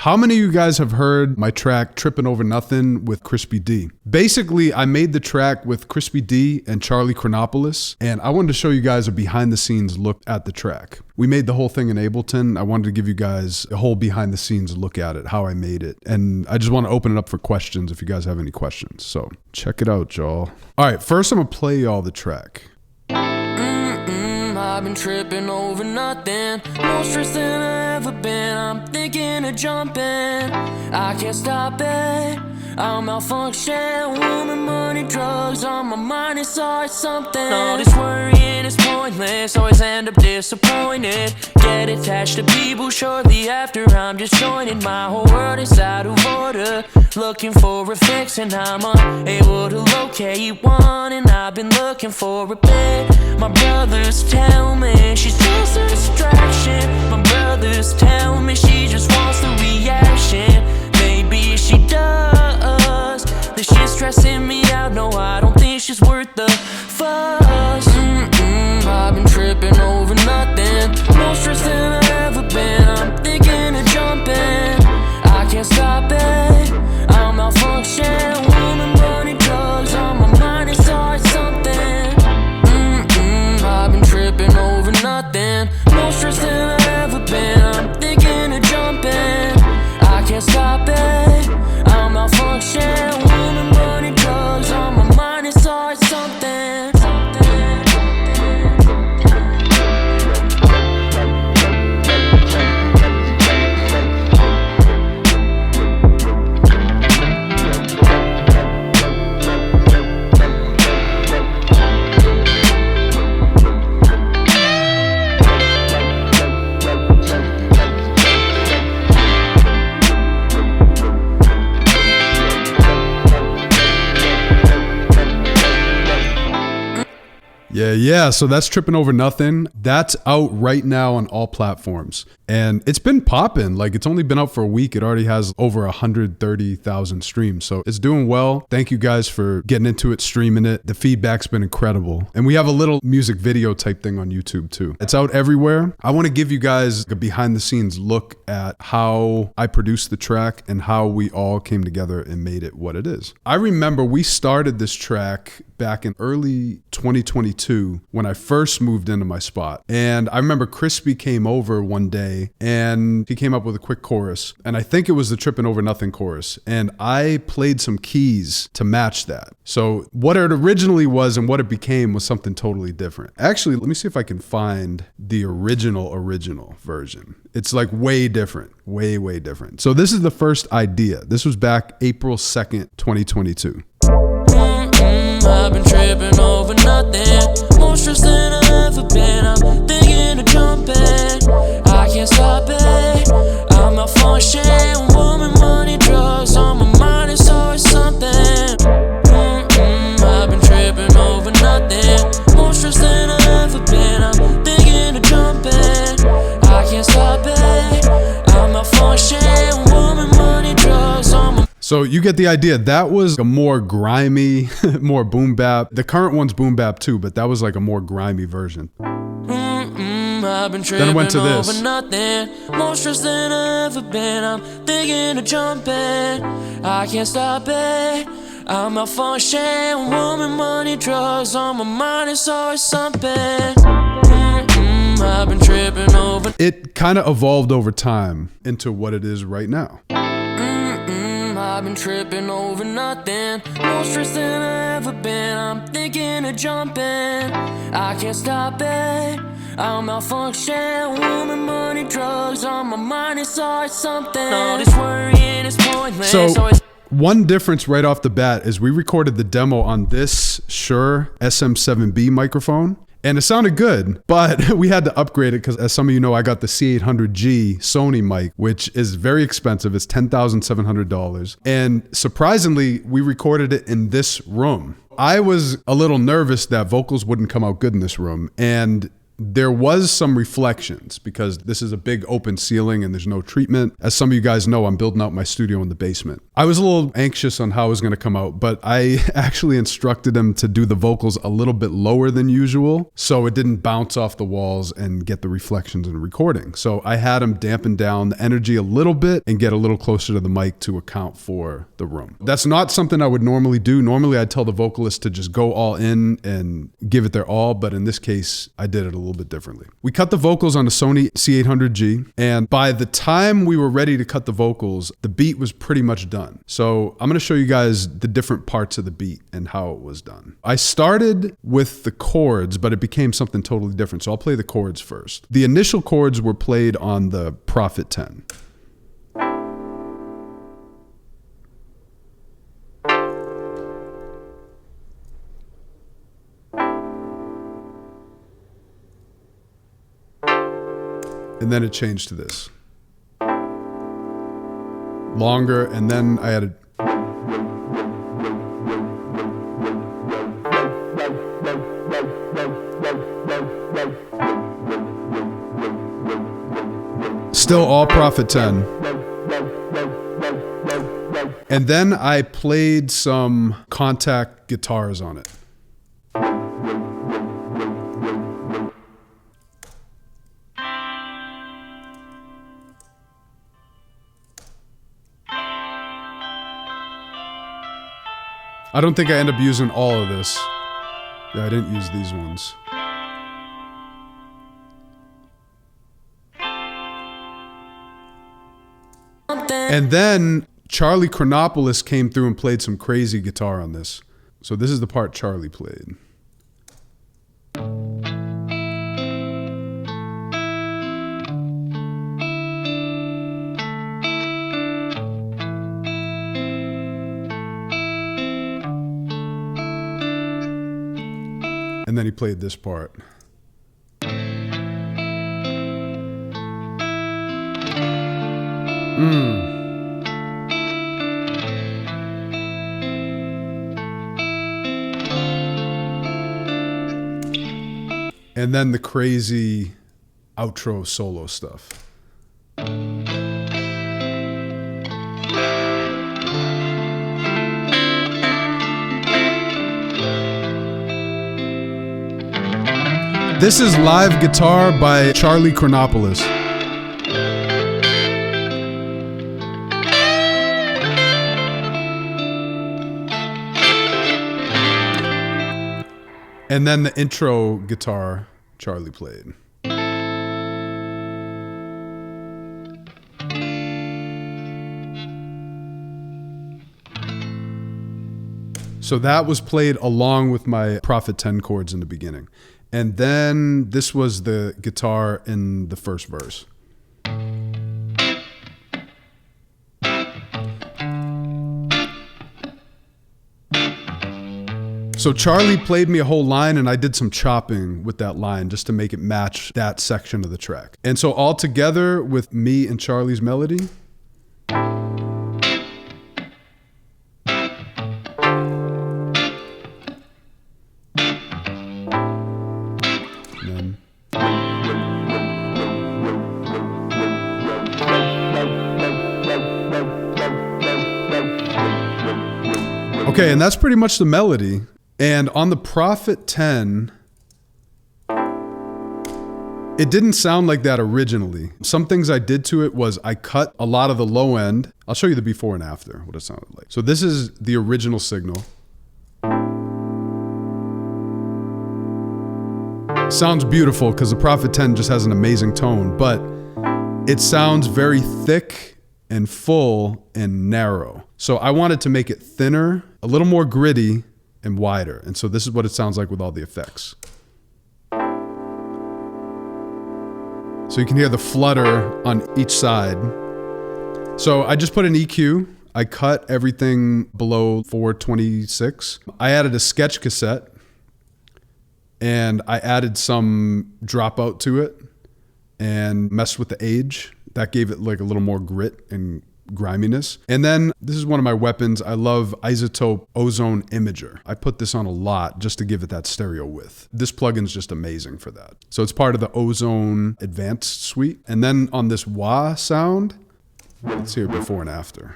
How many of you guys have heard my track Trippin' Over Nothing with ChrispyD? Basically, I made the track with ChrispyD and Charlie Chronopoulos, and I wanted to show you guys a behind the scenes look at the track. We made the whole thing in Ableton. I wanted to give you guys a whole behind the scenes look at it, how I made it. And I just want to open it up for questions if you guys have any questions. So check it out, y'all. All right, first I'm gonna play y'all the track. I've been tripping over nothing, more stressed than I ever been. I'm thinking of jumping, I can't stop it. I'm malfunction, woman, money, drugs on my mind, it's always something. All this worrying is pointless, always end up disappointed. Get attached to people shortly after I'm just joining. My whole world is out of order, looking for a fix and I'm unable to locate one. And I've been looking for a bit. My brothers tell me she's just a distraction. My brothers tell me she just wants the reaction. Maybe she does. This shit's stressing me out. No, I don't think she's worth the fuss. I've been tripping over nothing, more stressed than I ever been. I'm thinking of jumping, I can't stop it. I'm malfunction, woman, money, drugs on my mind, it's always something. I've been tripping over nothing, more stressed than I ever been. I'm thinking of jumping, I can't stop it. I'm malfunction, woman, money, drugs on my mind, it's always something. Yeah, so that's Trippin' Over Nothing. That's out right now on all platforms. And it's been popping. Like, it's only been out for a week. It already has over 130,000 streams. So it's doing well. Thank you guys for getting into it, streaming it. The feedback's been incredible. And we have a little music video type thing on YouTube too. It's out everywhere. I want to give you guys a behind the scenes look at how I produced the track and how we all came together and made it what it is. I remember we started this track back in early 2022 when I first moved into my spot. And I remember Crispy came over one day and he came up with a quick chorus. And I think it was the Trippin' Over Nothing chorus. And I played some keys to match that. So what it originally was and what it became was something totally different. Actually, let me see if I can find the original version. It's like way different, way different. So this is the first idea. This was back April 2nd, 2022. I've been tripping over nothing, more stressed than I ever been. I'm thinking of jumping, I can't stop it. I'm malfunction, woman, money, drugs on my mind, it's always something. I've been tripping over nothing, more stressed than I ever been. I'm thinking of jumping, I can't stop it. I'm malfunction, woman, money, drugs on my. So you get the idea. That was a more grimy, more boom bap. The current one's boom bap too, but that was like a more grimy version. I've been Then it went to this. over nothing, more stressed than I ever been. I'm thinking of jumping, I can't stop it. I'm malfunction, woman, money, drugs on my mind, it's always something. I've been tripping over. It kind of evolved over time into what it is right now. I've been tripping over nothing, more stressed than I ever been. I'm thinking of jumping, I can't stop it. I'm malfunction, woman, money, drugs on my mind, it's always something. All this worrying is pointless. So one difference right off the bat is we recorded the demo on this Shure SM7B microphone. And it sounded good, but we had to upgrade it because, as some of you know, I got the C800G Sony mic, which is very expensive. It's $10,700. And surprisingly, we recorded it in this room. I was a little nervous that vocals wouldn't come out good in this room. And there was some reflections because this is a big open ceiling and there's no treatment. As some of you guys know, I'm building out my studio in the basement. I was a little anxious on how it was going to come out, but I actually instructed him to do the vocals a little bit lower than usual so it didn't bounce off the walls and get the reflections in the recording. So I had him dampen down the energy a little bit and get a little closer to the mic to account for the room. That's not something I would normally do. Normally I'd tell the vocalist to just go all in and give it their all, but in this case, I did it a little bit differently. We cut the vocals on a Sony C800G, and by the time we were ready to cut the vocals, the beat was pretty much done. So I'm gonna show you guys the different parts of the beat and how it was done. I started with the chords, but it became something totally different. So I'll play the chords first. The initial chords were played on the Prophet 10. And then it changed to this. Longer, and then I added. Still all Prophet 10. And then I played some contact guitars on it. I don't think I end up using all of this. Yeah, I didn't use these ones. And then Charlie Chronopoulos came through and played some crazy guitar on this. So this is the part Charlie played. And then he played this part. And then the crazy outro solo stuff. This is live guitar by Charlie Chronopoulos. And then the intro guitar Charlie played. So that was played along with my Prophet 10 chords in the beginning. And then this was the guitar in the first verse. So Charlie played me a whole line and I did some chopping with that line just to make it match that section of the track. And so all together with me and Charlie's melody. Okay, and that's pretty much the melody. And on the Prophet 10, it didn't sound like that originally. Some things I did to it was I cut a lot of the low end. I'll show you the before and after, what it sounded like. So this is the original signal. Sounds beautiful because the Prophet 10 just has an amazing tone, but it sounds very thick and full and narrow. So I wanted to make it thinner, a little more gritty, and wider. And so this is what it sounds like with all the effects. So you can hear the flutter on each side. So I just put an EQ. I cut everything below 426. I added a sketch cassette and I added some dropout to it and messed with the age. That gave it like a little more grit and griminess. And then this is one of my weapons. I love iZotope Ozone Imager. I put this on a lot just to give it that stereo width. This plugin's just amazing for that. So it's part of the Ozone Advanced suite. And then on this wah sound, let's hear it before and after.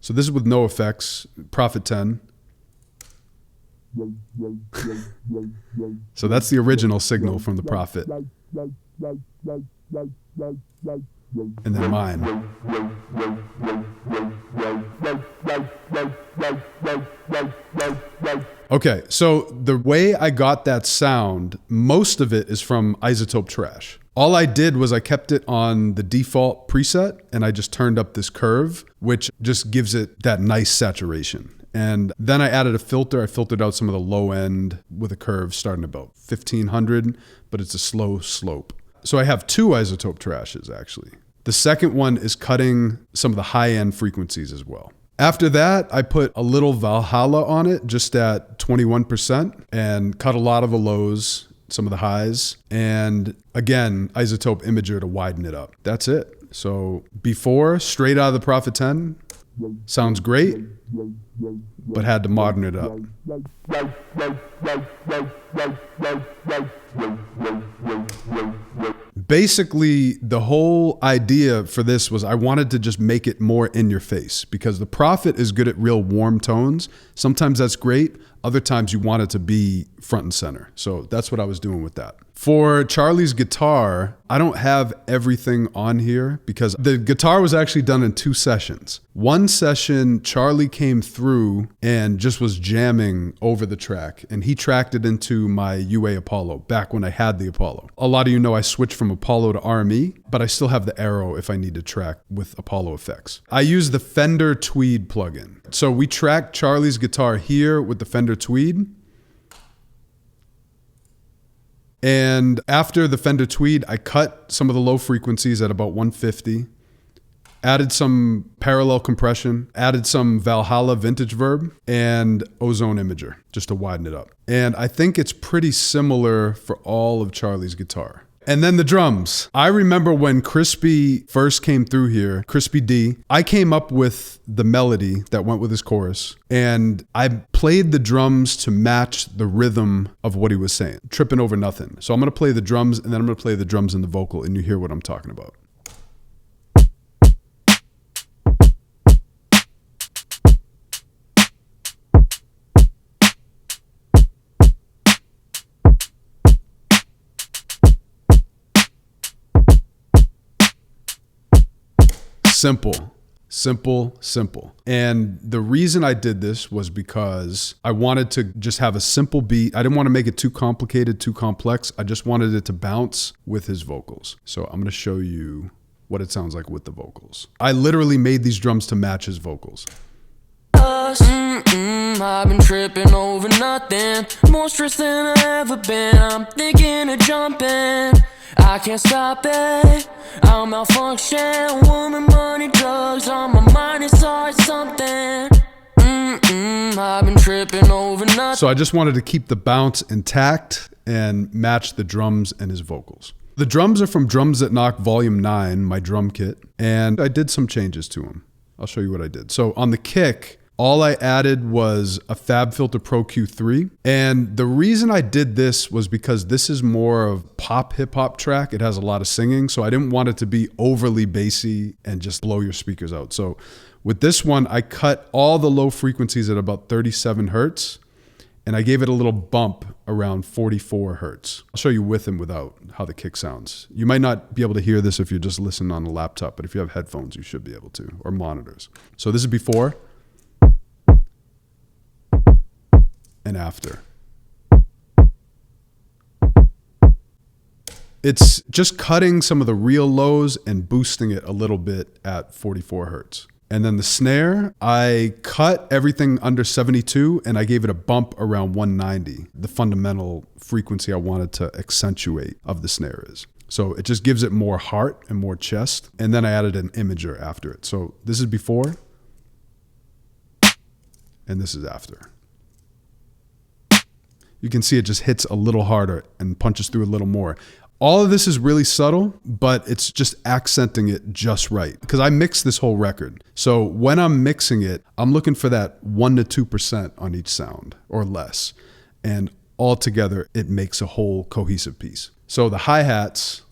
So this is with no effects, Prophet 10. So that's the original signal from the Prophet. And then mine. Okay, so the way I got that sound, most of it is from iZotope Trash. All I did was I kept it on the default preset and I just turned up this curve, which just gives it that nice saturation. And then I added a filter. I filtered out some of the low end with a curve starting about 1500, but it's a slow slope. So I have two iZotope Trashes actually. The second one is cutting some of the high end frequencies as well. After that, I put a little Valhalla on it just at 21% and cut a lot of the lows, some of the highs, and again, iZotope Imager to widen it up. That's it. So before, straight out of the Prophet 10, sounds great, but had to modern it up. Basically, the whole idea for this was I wanted to just make it more in your face because the Prophet is good at real warm tones. Sometimes that's great. Other times you want it to be front and center. So that's what I was doing with that. For Charlie's guitar, I don't have everything on here because the guitar was actually done in 2 sessions. One session, Charlie came through and just was jamming over the track, and he tracked it into my UA Apollo back when I had the Apollo. A lot of you know I switched from Apollo to RME, but I still have the Arrow if I need to track with Apollo effects. I use the Fender Tweed plugin. So we tracked Charlie's guitar here with the Fender Tweed. And after the Fender Tweed, I cut some of the low frequencies at about 150, added some parallel compression, added some Valhalla Vintage Verb, and Ozone Imager, just to widen it up. And I think it's pretty similar for all of Charlie's guitar. And then the drums. I remember when Crispy first came through here, ChrispyD, I came up with the melody that went with his chorus, and I played the drums to match the rhythm of what he was saying, tripping over nothing. So I'm gonna play the drums, and then I'm gonna play the drums and the vocal, and you hear what I'm talking about. Simple, simple, simple. And the reason I did this was because I wanted to just have a simple beat. I didn't want to make it too complicated, too complex. I just wanted it to bounce with his vocals. So I'm going to show you what it sounds like with the vocals. I literally made these drums to match his vocals. I've been tripping over nothing, more stressed than I ever been. I'm thinking of jumping, I can't stop it. I'm malfunction, woman, money, drugs on my mind. It's hard something. I've been tripping over nothing. So I just wanted to keep the bounce intact and match the drums and his vocals. The drums are from Drums That Knock Volume 9, my drum kit, and I did some changes to them. I'll show you what I did. So on the kick, all I added was a FabFilter Pro Q3. And the reason I did this was because this is more of pop hip hop track. It has a lot of singing. So I didn't want it to be overly bassy and just blow your speakers out. So with this one, I cut all the low frequencies at about 37 Hertz. And I gave it a little bump around 44 Hertz. I'll show you with and without how the kick sounds. You might not be able to hear this if you're just listening on a laptop, but if you have headphones, you should be able to, or monitors. So this is before and after. It's just cutting some of the real lows and boosting it a little bit at 44 Hertz. And then the snare, I cut everything under 72 and I gave it a bump around 190, the fundamental frequency I wanted to accentuate of the snare is. So it just gives it more heart and more chest. And then I added an imager after it. So this is before and this is after. You can see it just hits a little harder and punches through a little more. All of this is really subtle, but it's just accenting it just right. Because I mix this whole record. So when I'm mixing it, I'm looking for that 1 to 2% on each sound or less. And all together, it makes a whole cohesive piece. So the hi-hats.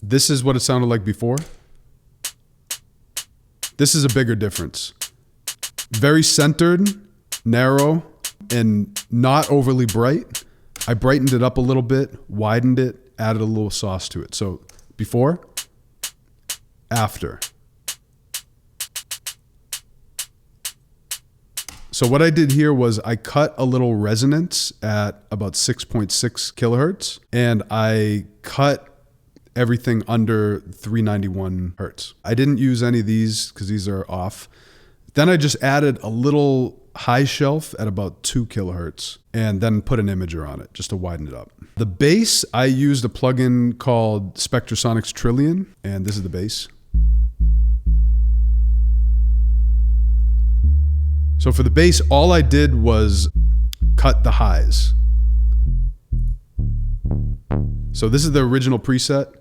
This is what it sounded like before. This is a bigger difference. Very centered, narrow, and not overly bright. I brightened it up a little bit, widened it, added a little sauce to it. So before, after. So what I did here was I cut a little resonance at about 6.6 kilohertz, and I cut everything under 391 hertz. I didn't use any of these because these are off. Then I just added a little high shelf at about 2 kilohertz and then put an imager on it just to widen it up. The bass, I used a plugin called Spectrasonics Trillion, and this is the bass. So for the bass, all I did was cut the highs. So this is the original preset.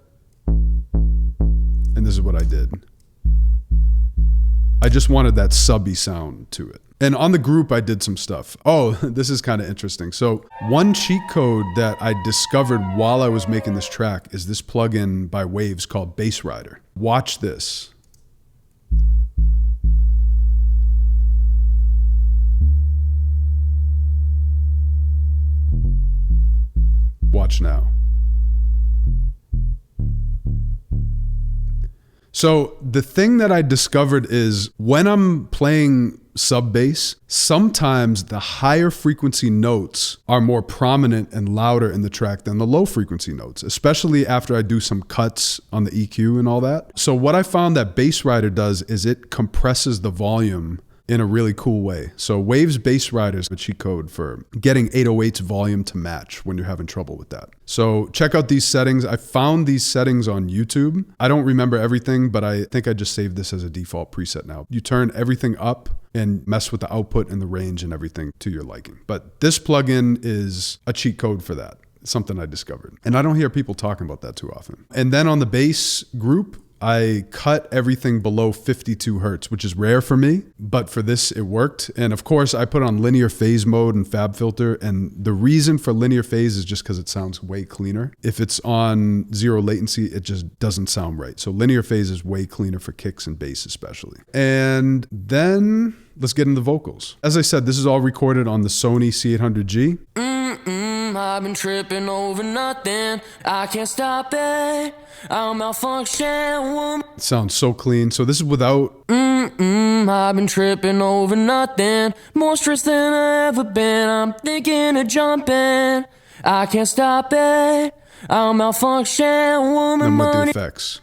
And this is what I did. I just wanted that subby sound to it. And on the group, I did some stuff. Oh, this is kind of interesting. So one cheat code that I discovered while I was making this track is this plugin by Waves called Bass Rider. Watch this. Watch now. So the thing that I discovered is when I'm playing sub bass, sometimes the higher frequency notes are more prominent and louder in the track than the low frequency notes, especially after I do some cuts on the EQ and all that. So what I found that Bass Rider does is it compresses the volume in a really cool way. So Waves Bass Rider is a cheat code for getting 808's volume to match when you're having trouble with that. So check out these settings. I found these settings on YouTube. I don't remember everything, but I think I just saved this as a default preset now. You turn everything up and mess with the output and the range and everything to your liking. But this plugin is a cheat code for that. It's something I discovered. And I don't hear people talking about that too often. And then on the bass group, I cut everything below 52 hertz, which is rare for me, but for this it worked. And of course I put on linear phase mode and fab filter. And the reason for linear phase is just because it sounds way cleaner. If it's on zero latency, it just doesn't sound right. So linear phase is way cleaner for kicks and bass especially. And then let's get into the vocals. As I said, this is all recorded on the Sony C800G. I've been tripping over nothing. I can't stop it. I'll malfunction. It sounds so clean. So this is without. I've been tripping over nothing. More stressed than I ever been. I'm thinking of jumping. I can't stop it. I'll malfunction. Woman, Then with the money. effects.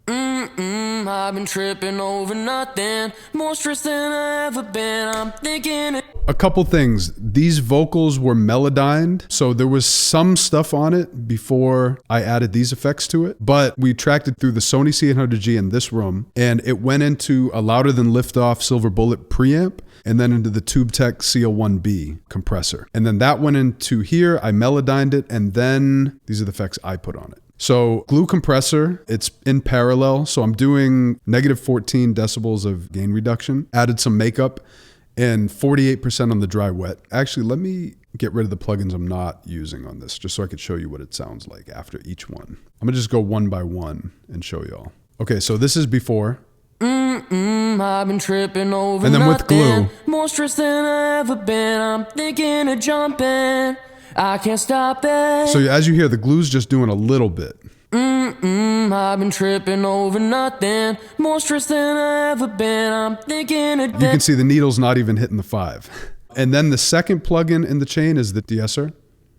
I've been tripping over nothing. More stressed than I ever been. I'm thinking of. A couple things. These vocals were melodined, so there was some stuff on it before I added these effects to it, but we tracked it through the Sony C800G in this room, and it went into a louder than liftoff Silver Bullet preamp, and then into the TubeTech CL1B compressor. And then that went into here, I melodined it, and then these are the effects I put on it. So glue compressor, it's in parallel, so I'm doing negative 14 decibels of gain reduction, added some makeup, and 48% on the dry wet. Actually, let me get rid of the plugins I'm not using on this, just so I could show you what it sounds like after each one. I'm gonna just go one by one and show y'all. Okay, so this is before. I've been tripping over and then nothing. with glue. More stressed than I ever been. I'm thinking of jumping. I can't stop it. So as you hear, the glue's just doing a little bit. I've been tripping over nothing. More stressed than I ever been. I'm thinking of. You can see the needle's not even hitting the 5. And then the second plugin in the chain is the de-esser.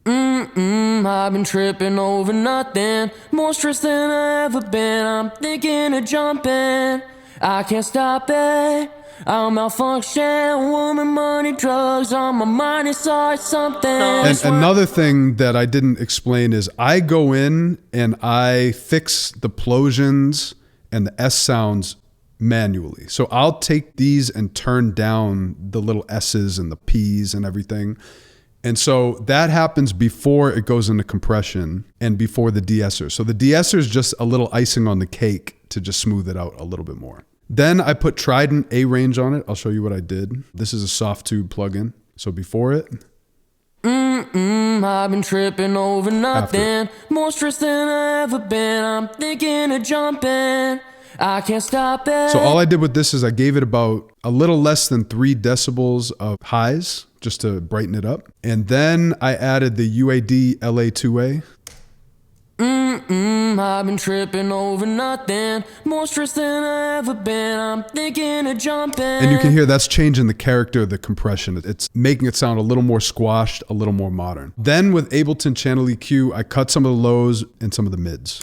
I've been tripping over nothing. More stressed than I ever been. I'm thinking of jumping. I can't stop it. I'll malfunction. Woman, money, drugs on my mind. It's all something. And another thing that I didn't explain is I go in and I fix the plosions and the S sounds manually. So I'll take these and turn down the little S's and the P's and everything. And so that happens before it goes into compression and before the de-esser. So the de-esser is just a little icing on the cake to just smooth it out a little bit more. Then I put Trident A range on it. I'll show you what I did. This is a soft tube plugin. So before it. I've been tripping over nothing. More stressed than I ever been. I'm thinking of jumping. I can't stop it. So all I did with this is I gave it about a little less than 3 decibels of highs just to brighten it up. And then I added the UAD LA2A. I've been tripping over nothing. More stressed than I ever been. I'm thinking of jumping. And you can hear that's changing the character of the compression. It's making it sound a little more squashed, a little more modern. Then with Ableton Channel EQ, I cut some of the lows and some of the mids.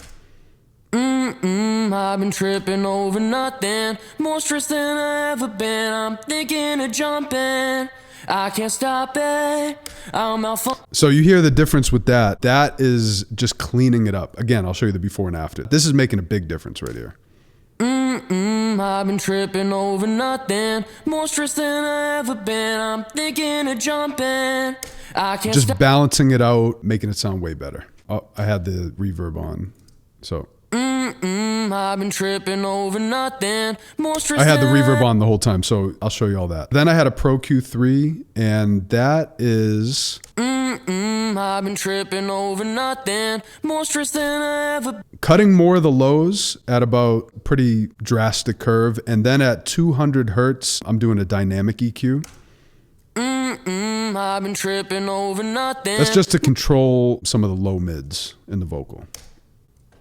I've been tripping over nothing. More stressed than I ever been. I'm thinking of jumping. I can't stop it. I'm malfunctioning. So you hear the difference with that. That is just cleaning it up. Again, I'll show you the before and after. This is making a big difference right here. I've been tripping over nothing. More stressed than I ever been. I'm thinking of jumping. I can't just balancing it out, making it sound way better. Oh, I had the reverb on. So I've been tripping over nothing. More stressed. I had the reverb on the whole time, so I'll show you all that. Then I had a Pro Q3, and that is I've been tripping over nothing. More stressed than I ever. Cutting more of the lows at about pretty drastic curve, and then at 200 hertz, I'm doing a dynamic EQ. I've been tripping over nothing. That's just to control some of the low mids in the vocal.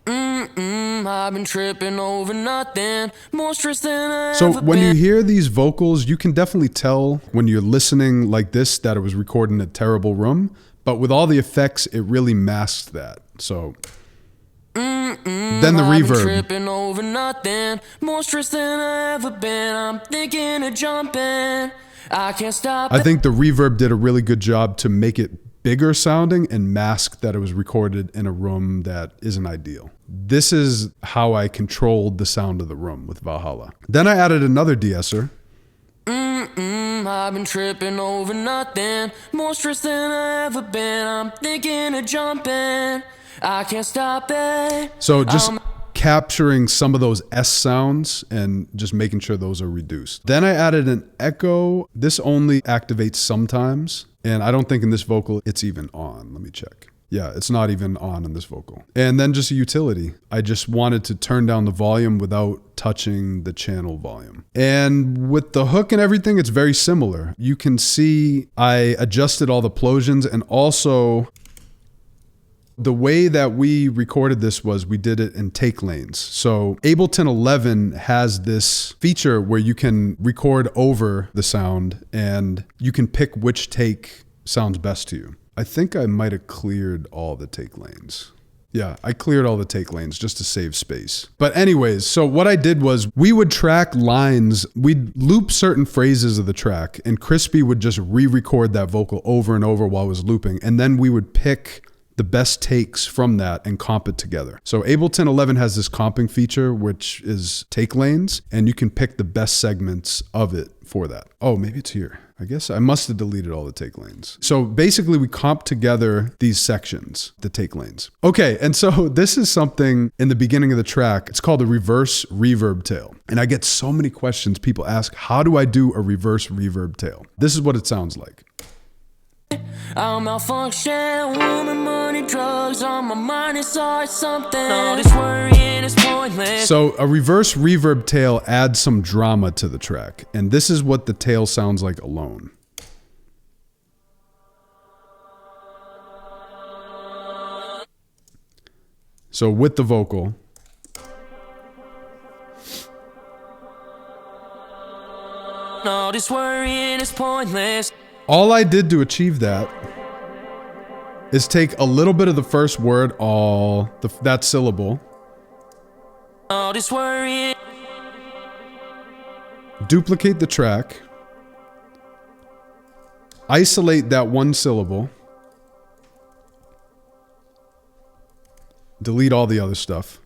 I've been tripping over nothing. More stressed than I So ever when been. you hear these vocals, you can definitely tell when you're listening like this that it was recorded in a terrible room. But with all the effects, it really masked that. So then the I've been reverb. tripping over nothing. More stressed than I ever been. I'm thinking of jumping. I can't stop. I think the reverb did a really good job to make it bigger sounding and mask that it was recorded in a room that isn't ideal. This is how I controlled the sound of the room with Valhalla. Then I added another de-esser. I've been tripping over nothing. More stressed than I ever been. I'm thinking of jumping. I can't stop it. So just capturing some of those S sounds and just making sure those are reduced. Then I added an echo. This only activates sometimes. And I don't think in this vocal it's even on. Let me check. Yeah, it's not even on in this vocal. And then just a utility. I just wanted to turn down the volume without touching the channel volume. And with the hook and everything, it's very similar. You can see I adjusted all the plosions, and also the way that we recorded this was we did it in take lanes. So Ableton 11 has this feature where you can record over the sound and you can pick which take sounds best to you. I think I might have cleared all the take lanes. Yeah, I cleared all the take lanes just to save space. But anyways, so what I did was we would track lines, we'd loop certain phrases of the track, and Crispy would just re-record that vocal over and over while it was looping, and then we would pick the best takes from that and comp it together. So Ableton 11 has this comping feature, which is take lanes, and you can pick the best segments of it for that. Oh, maybe it's here. I guess I must have deleted all the take lanes. So basically we comp together these sections, the take lanes. Okay, and so this is something in the beginning of the track. It's called a reverse reverb tail. And I get so many questions. People ask, how do I do a reverse reverb tail? This is what it sounds like. I'm malfunction, woman, money, drugs on my mind, it's always something. All this worrying is pointless. So a reverse reverb tail adds some drama to the track, and this is what the tail sounds like alone. So with the vocal. All this worrying is pointless. All I did to achieve that is take a little bit of the first word, that syllable, All this worrying. duplicate the track, isolate that one syllable, delete all the other stuff,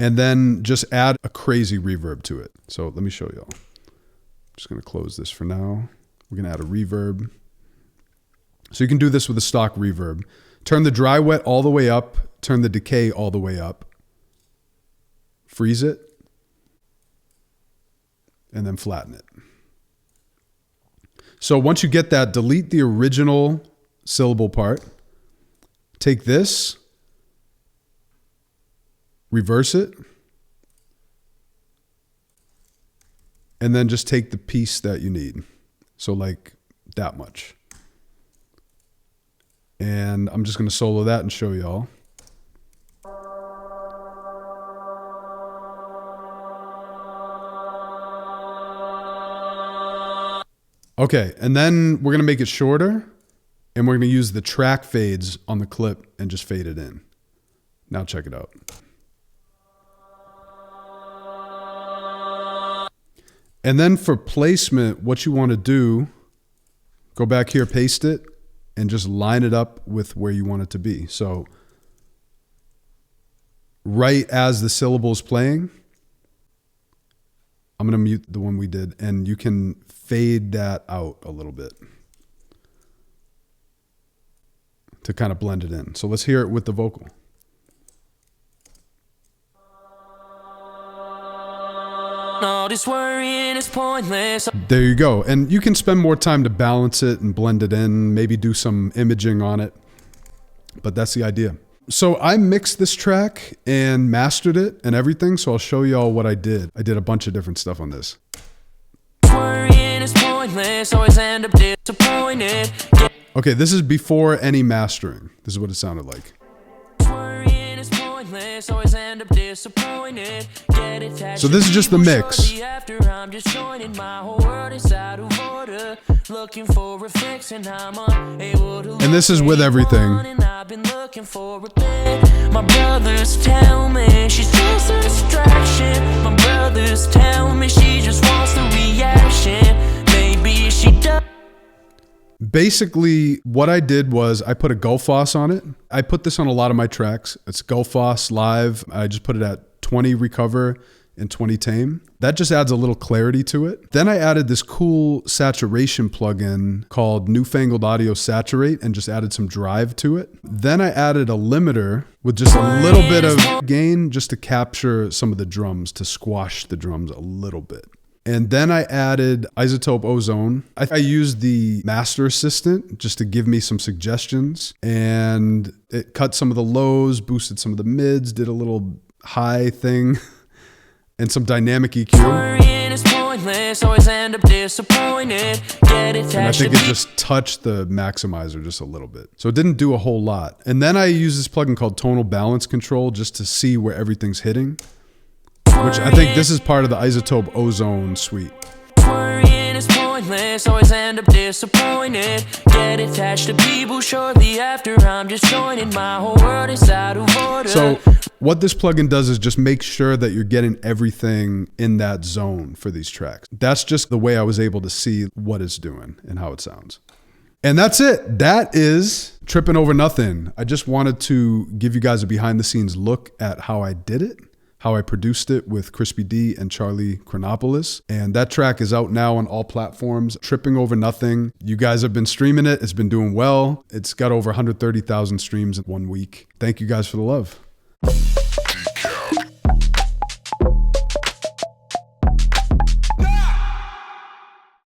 and then just add a crazy reverb to it. So let me show y'all. I'm just gonna close this for now. We're gonna add a reverb. So you can do this with a stock reverb. Turn the dry wet all the way up, turn the decay all the way up, freeze it, and then flatten it. So once you get that, delete the original syllable part, take this, reverse it, and then just take the piece that you need. So like that much. And I'm just gonna solo that and show y'all. Okay, and then we're gonna make it shorter, and we're gonna use the track fades on the clip and just fade it in. Now check it out. And then for placement, what you wanna do, go back here, paste it, and just line it up with where you want it to be. So right as the syllable is playing, I'm gonna mute the one we did, and you can fade that out a little bit to kind of blend it in. So let's hear it with the vocal. All this worrying is pointless. There you go. And you can spend more time to balance it and blend it in, maybe do some imaging on it. But that's the idea. So I mixed this track and mastered it and everything. So I'll show y'all what I did. I did a bunch of different stuff on this. Worrying is pointless, always end up disappointed. Okay, this is before any mastering. This is what it sounded like. Worrying is pointless, always end up disappointed. So this is just the mix. I'm just joining my whole world is out of order. Looking for a fix and I'm unable to. And this is with everything. I've been looking for a bit. My brothers tell me she's just a distraction. My brothers tell me she just wants the reaction. Maybe she does. Basically, what I did was I put a Gullfoss on it. I put this on a lot of my tracks. It's Gullfoss live. I just put it at 20 recover and 20 tame. That just adds a little clarity to it. Then I added this cool saturation plugin called Newfangled Audio Saturate and just added some drive to it. Then I added a limiter with just a little bit of gain just to capture some of the drums, to squash the drums a little bit. And then I added Isotope Ozone. I used the Master Assistant just to give me some suggestions, and it cut some of the lows, boosted some of the mids, did a little high thing, and some dynamic EQ. And I think it just touched the maximizer just a little bit. So it didn't do a whole lot. And then I used this plugin called Tonal Balance Control just to see where everything's hitting, which I think this is part of the Isotope Ozone suite. Worrying is pointless, always end up disappointed. Get attached to people shortly after I'm just joining. My whole world is out of order. So what this plugin does is just make sure that you're getting everything in that zone for these tracks. That's just the way I was able to see what it's doing and how it sounds. And that's it. That is Tripping Over Nothing. I just wanted to give you guys a behind the scenes look at how I did it, how I produced it with ChrispyD and Charlie Chronopoulos. And that track is out now on all platforms. Tripping Over Nothing. You guys have been streaming it. It's been doing well. It's got over 130,000 streams in 1 week. Thank you guys for the love.